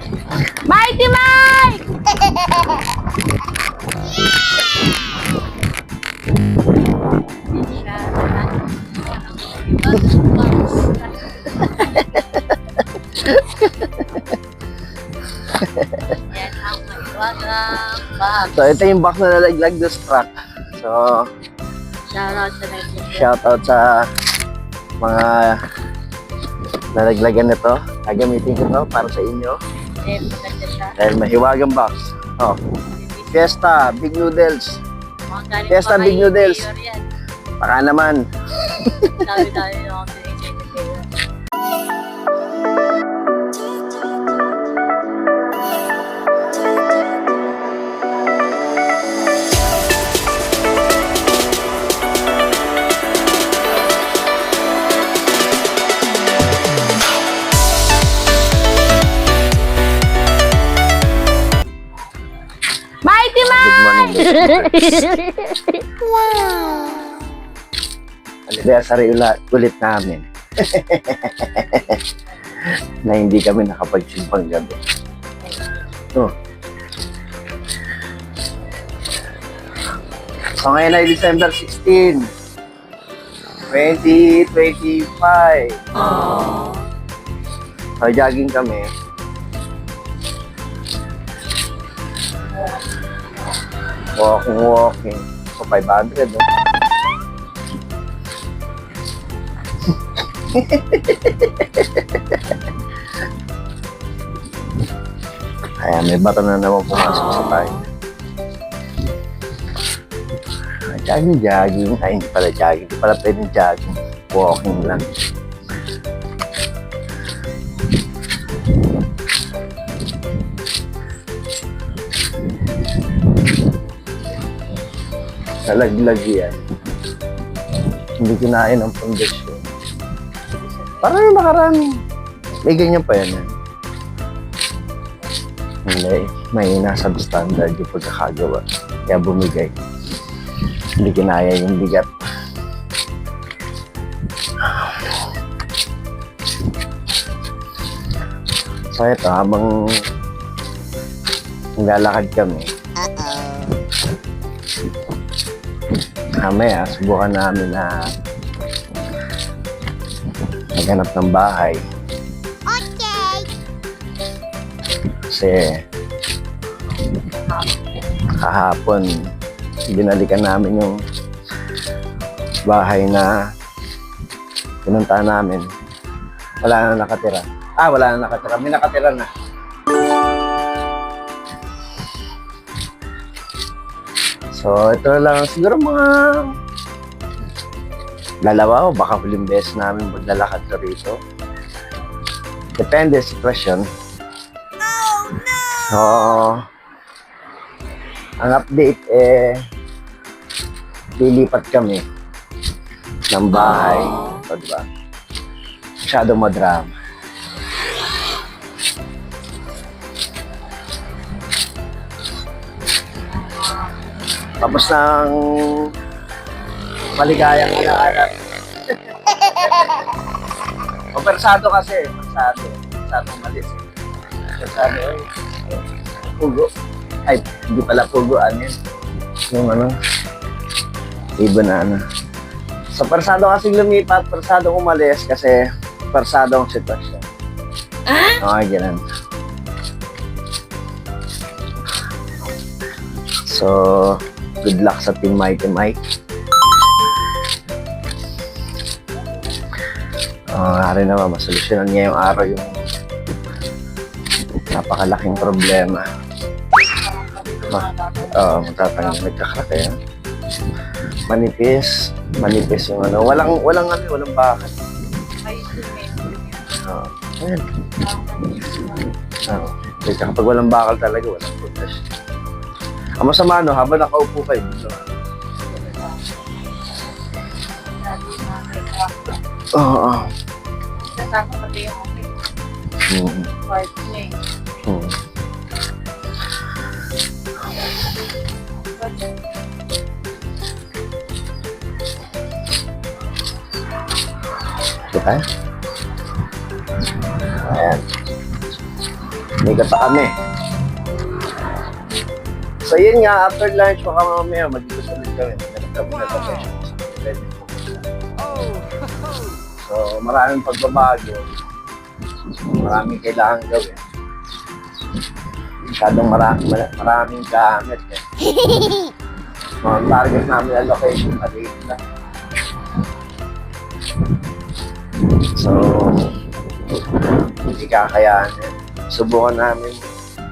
Mikey Mike! Yan ang maiwagang box. So, ito yung box na nalaglag doon sa truck. So, Shoutout sa Netflix. shoutout sa mga nalaglagan nito. Gagamitin ko to para sa inyo. Eh, maganda siya. Dahil mahiwagang box. Oh, Fiesta, Big Noodles. Mga galing Fiesta, pa Big kay Noodles. Mayor yan. Baka naman. Dami-dami yung mga pinag-check ni Mayor. Mikey Good Mike! morning. Anniversary ulit namin. Na hindi kami nakapagsimpang gabi. Oh. So ngayon ay December 16, 2025. So jogging kami. Walking. So 500. No? Ayan, may bato na naman pumasok sa tayo. Jogging. Ay, hindi pala jogging. Hindi pala pwedeng jogging. Walking lang. Nalaglag yan. Hindi kinain ang pundasyon. Parang yung nakarami. May ganyan pa yan. Hindi. May nasa-standard yung pagkakagawa. Kaya bumigay. Hindi kinaya yung bigat. So ito, habang naglalakad kami, mamaya, subukan namin na maghanap ng bahay. Okay! Kasi kahapon, binalikan namin yung bahay na pinuntahan namin. Wala na nakatira. Wala na nakatira. May nakatira na. So, ito na lang. Siguro mga dalawa o baka huling beses namin maglalakad na rito. Depende sa sitwasyon. So, ang update lilipat kami ng bahay. So, diba? Masyadong madrama. Tapos ng maligayang hinahanap. Persado kasi. Persado malis. Persado ay pugo. Ay, hindi pala pugo. Ano yun? Yung ano? Iba na ano. So, persado kasi lumipat. Persado umalis kasi persado ang sitwasyon. Okay, ganun. So, good luck sa Team Mikey Mike. Hari naman, masolusyonan niya yung araw yung napakalaking problema. Matatanggal, nagkakrak yan. Manipis yung ano. Walang bakal. Ayan. Kapag walang bakal talaga, walang putas. Ang masama, no, habang nakaupo kayo, Oo. Kasama pati yung part niya eh. Diba? Ayan. Ligat pa kami. So yun nga, after lunch, baka mamaya mag-gusto ulit kami. Nagkatabi na kami. So maraming pagbabago. Maraming kailangan gawin. Masyadong maraming gamit. Mga target namin na location, maliit na. So, hindi kakayanin. Subukan namin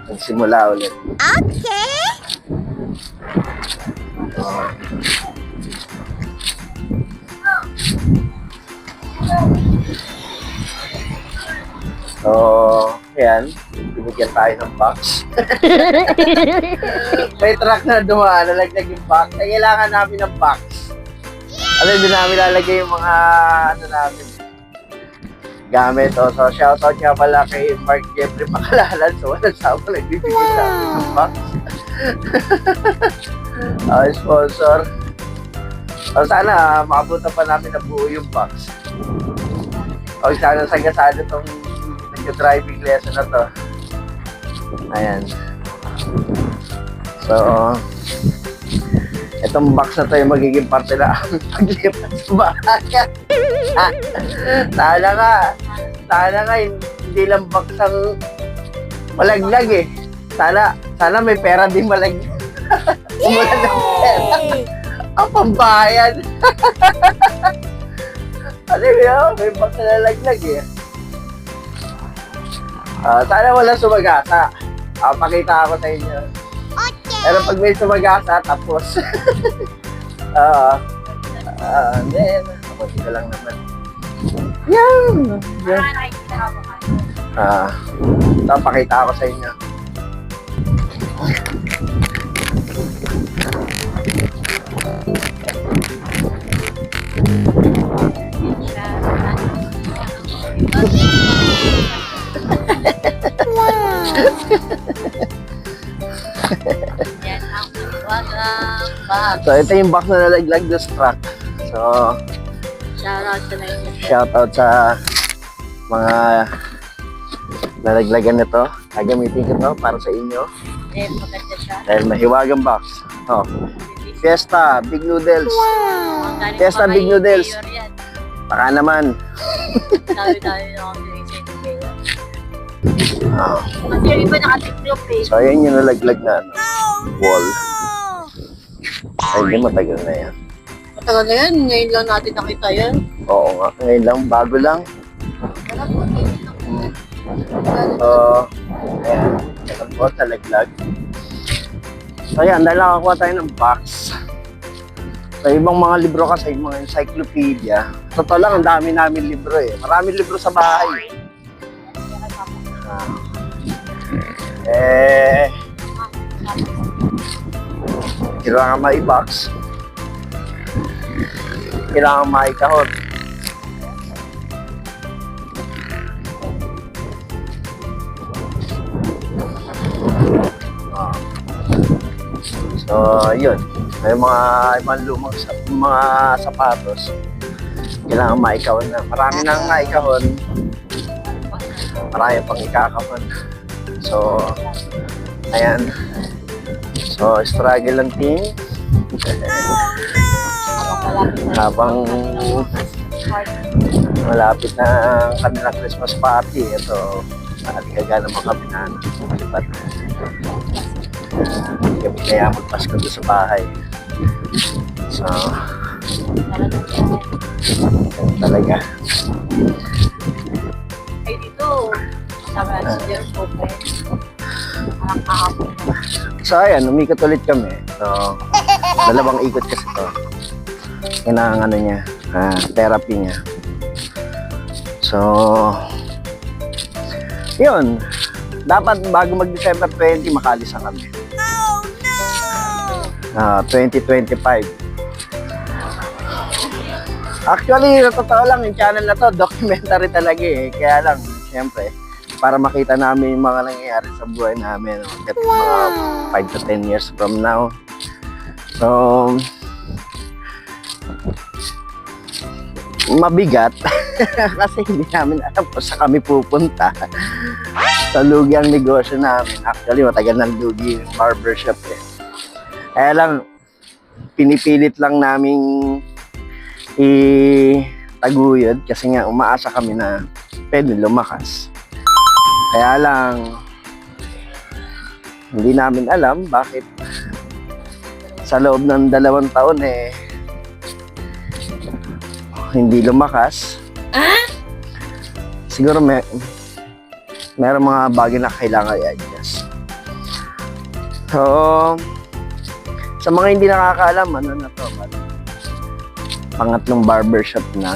magsimula ulit. Okay. So, yan. Binigyan tayo ng box. May truck na dumaan, nalaglag yung box. Ay, kailangan namin ng box. Alam, doon namin lalagay yung mga, ano namin, gamit. O, so, shoutout nga pala kay Mark Jeffrey Makalalan. So, walang sama, nagbibigyan namin ng box. Sponsor. So, sana, makabuta pa namin na buo yung box. O, sana sagasado itong nag-driving lesson na to. Ayan. So, itong box na to yung magiging parte na paglipat sa bahay. Sana nga, hindi lang box ang malaglag eh. Sana may pera din malaglag. Umulan ng pera. Ang pambayan. Alam mo, may box na nalaglag eh. Sana wala sumagasa. Pakita ako sa inyo. Okay. Pero pag may sumagasa, tapos. Then, ako sila lang naman. Yan! Pakita ako sa inyo. Yan ang wagang box. So, ito yung box na nalaglag sa truck. So, Shoutout sa Nigeria. shoutout sa mga nalaglagan nito. Gagamitin ko to para sa inyo. Eh, maganda siya. Dahil mahiwagang box. Oh. Fiesta, Big Noodles. Ang galing Fiesta pa Big kay Noodles. Mayor yan. Baka naman. Dami-dami na ako sa inyo kayo. Oh. Kasi yung iba nakatiklop eh. So, ayan yung nalaglag na ano, wall. Ay, hindi matagal na yan. Matagal na yan. Ngayon lang natin nakita yan. Oo nga, ngayon lang, bago lang. So, ayan, ito po, nalaglag. So, ayan, dahil nakakuha tayo ng box. So, ibang mga libro kasi, yung mga encyclopedia. Totoo lang, ang dami namin libro eh. Maraming libro sa bahay. Kailangan mai-box. Kailangan mai-kahon. So, yun. May mga lumang mga sapatos. Kailangan mai-kahon na. Marami nang mai-kahon. Marami pang ikakahon. So, ayan. So, struggle lang team. Habang malapit na ang kanilang Christmas party, ito, naligaga naman kami na malipat. Kami kaya magpasko doon sa bahay. So, talaga. Ay, dito. Sabi natin si Jerome Pope. Parang kahapon. So, ayan, umikot ulit kami. So, dalawang ikot kasi to. Yan ang ano niya, therapy niya. So, yun. Dapat bago mag-December 20, makalis na kami. 2025. Actually, sa totoo lang, yung channel na to, documentary talaga eh. Kaya lang, syempre, para makita namin yung mga nangyayari sa buhay namin. Mga 5 to 10 years from now. So, mabigat kasi hindi namin alam kung saan kami pupunta. Sa lugi ang negosyo namin. Actually, matagal ng lugi yung barbershop eh. Kaya lang, pinipilit lang naming itaguyod kasi nga umaasa kami na pwede lumakas. Kaya lang, hindi namin alam bakit sa loob ng 2 taon eh hindi lumakas. Siguro meron mga bagay na kailangan i-adjust. So, sa mga hindi nakakaalam, ano na to? Pangatlong barbershop na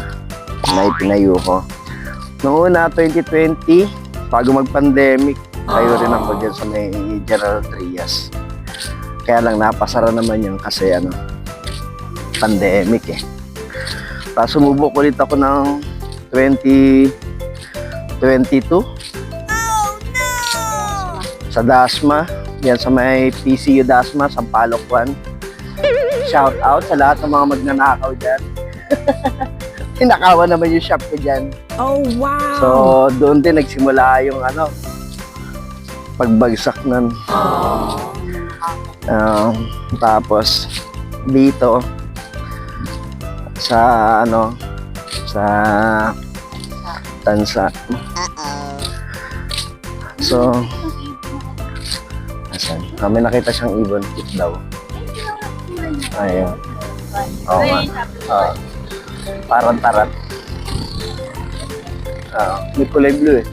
itinayo ko. Noong una, 2020, bago mag-pandemic, tayo rin ako dyan sa may General Trias. Kaya lang napasara naman yun kasi pandemic eh. Tapos sumubok ulit ako ng 2022 sa Dasma. Yan sa may PCU Dasma, Sampaloc 1. Shout out sa lahat ng mga magnanakaw dyan. Tinakawan naman yung shop ko dyan. Oh, wow! So, doon din nagsimula yung pagbagsak nun. Tapos, dito, sa sa Tansa. So, asan? May nakita siyang ibon tip daw. Ayun. Oo nga. Parang-tarat. May kulay blue eh.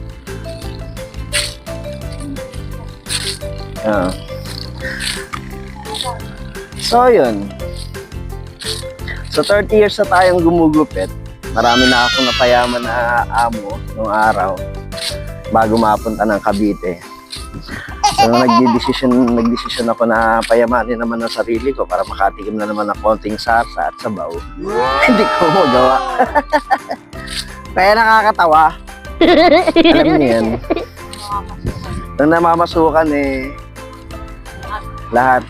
So, yun. So, 30 years na tayong gumugupit. Marami na akong napayaman na amo nung araw bago mapunta ng Cavite. So, nagdesisyon ako na payamanin naman ang sarili ko para makatikim na naman ng konting sarsa at sabaw. Hindi ko magawa. Kaya nakakatawa. Alam niyo yan. Nung namamasukan lahat.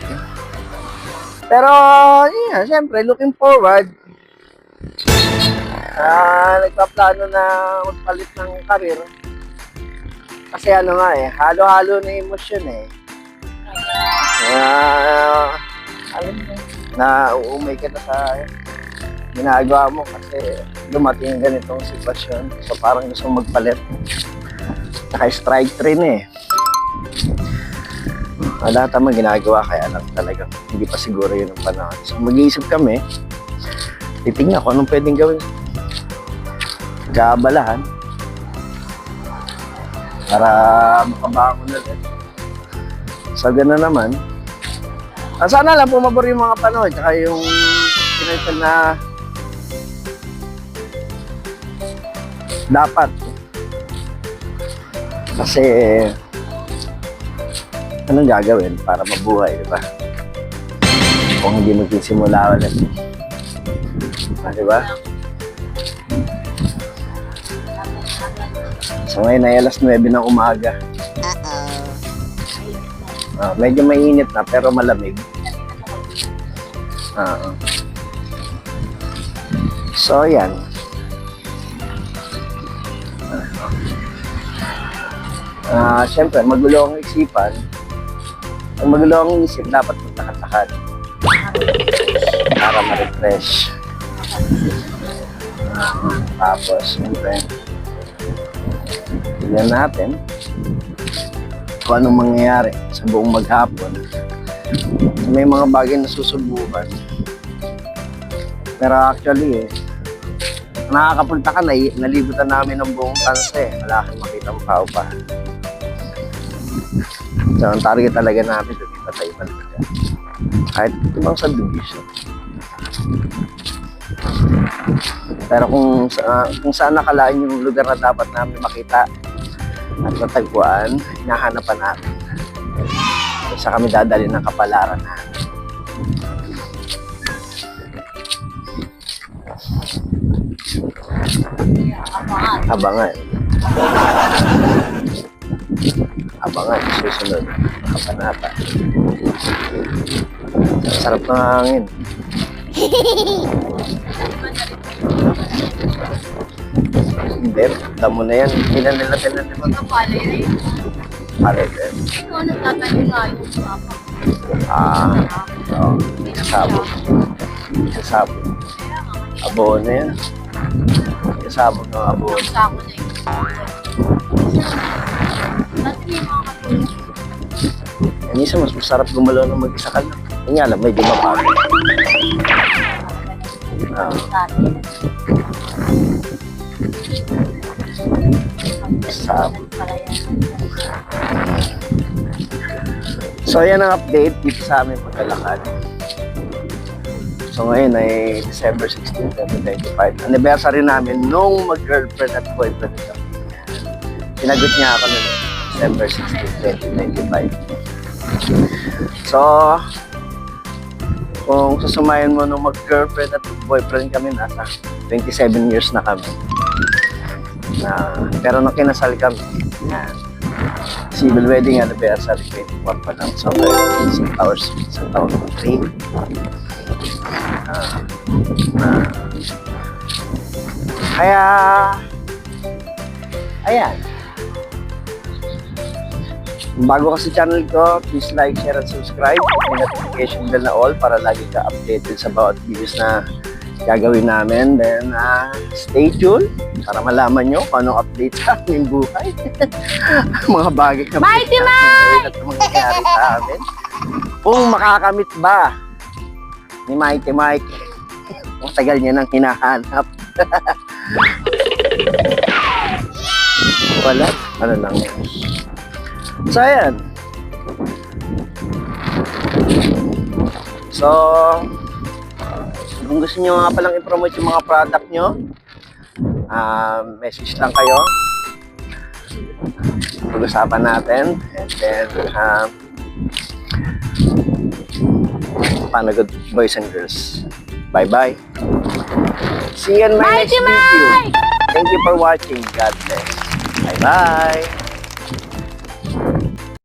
Pero, yeah, siyempre, looking forward. Nagpaplano na magpalit ng karir. Kasi halo-halo na emosyon nauumay ka na sa ginagawa mo kasi dumating ganitong sitwasyon. So parang gusto magpalit. Naka-strike train lahat naman ginagawa kaya lang talagang hindi pa siguro yun ang panahon. So mag-iisip kami, titingnan ko anong pwedeng gawin. Kaabalahan para makabangon na din. So gano'n naman. Sana lang pumabor yung mga panahon tsaka yung pinagsan na dapat. Kasi anong gagawin para mabuhay, di ba? Kung hindi magsisimula ulit. Di ba? So ngayon ay alas 9 ng umaga. Medyo mainit na pero malamig. So yan. Siyempre magulo ang isipan. Ang magulo ang isip dapat magtakad-takad para ma-refresh. Tapos siyempre tignan natin kung anong mangyayari sa buong maghapon. May mga bagay na susubukan. Pero actually nakakapunta ka nalibutan namin ng buong Tansa wala kang makita ang tao pa. So ang target talaga namin dito tayo balik kahit ibang subdivision. Pero kung saan nakalaan yung lugar na dapat namin makita at natagpuan, hinahanapan natin. Sa kami dadali ng kapalaran natin. Abangan. Abangan, susunod. Kapanata. Sarap ng hangin. Hindi, damo na yan. Hindi na nila. Marites. Ito, nagtatayo nga yung papa. Oo. Kasabog. Kasabog. Abono yan. Kasabog ng abono. Ang sako na yun. Dati may mga katulong. Minsan mas masarap gumalaw ng mag-isa ka lang. Kanya alam, medyo mapagod. Dati. Kasabog. Pala yan. So, yan ang update dito sa aming paglalakad. So, ngayon ay December 16, 2025. Anniversary namin nung mag-girlfriend at boyfriend kami. Sinagot niya ako noon, December 16, 2025. So, kung susumayan mo nung mag-girlfriend at boyfriend kami, nasa 27 years na kami. Pero nung kinasal kami, civil wedding anniversary, 21 pa lang. So, isang taon, 3. Kaya, ayan. Bago ka sa channel ko, please like, share, and subscribe. May notification bell na all para lagi ka updated sa bawat videos na gagawin namin. Then, stay tuned para malaman nyo kung anong update sa aming buhay. Mga bagay na Mighty Mike! At mangyayari sa amin. Kung makakamit ba ni Mighty Mike, ang tagal niya nang hinahanap. Wala. Ano lang yan. So, ayan. So, kung gusto nyo nga palang i-promote yung mga product nyo, message lang kayo. Pag-usapan natin. And then, panagot boys and girls. Bye-bye. See you in my next video. Thank you for watching. God bless. Bye-bye.